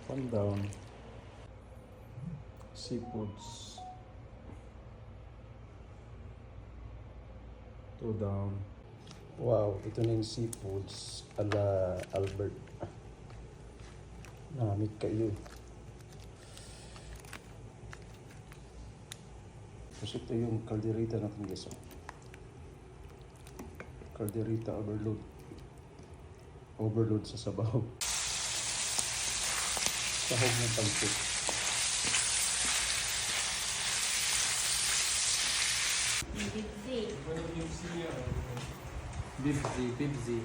One down. Seafoods. Two down. Wow, ito na yung seafoods ala Albert. Namit kayo. Tapos ito yung calderita natin guys. Calderita overload. Overload sa sabaw. Sahog ng pancit. Bibzi.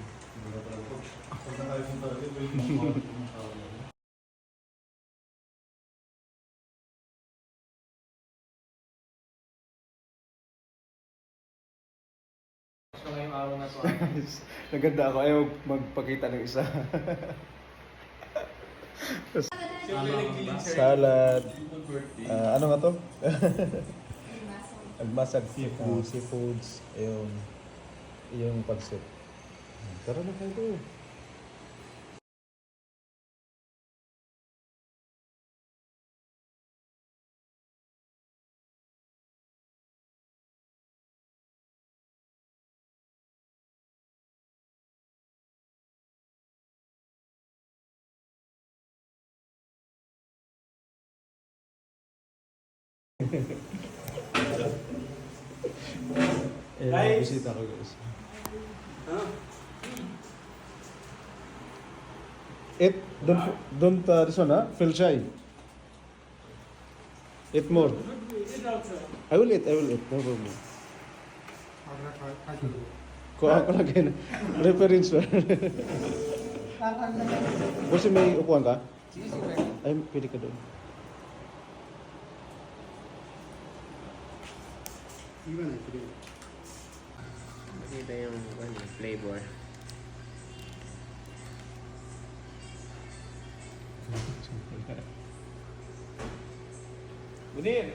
So ngayong araw na to. Naganda ako. Ayaw magpakita ng isa. Salad. Ano nga to? Agmasag seafoods. Yung pancit. Tara na kayo. Bisita ko guys. Eat, don't this one, huh? Feel shy. Eat more. I will eat. No problem. Kuha ko lagi na. Reference ba? Kasi may upuan ka? Ay, pwede ka doon. Makita yung flavor. Bunir!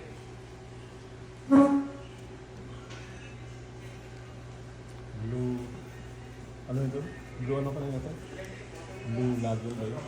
Blue... Ano ito? Blue ano pa rin ito? Blue lagoon ba yun?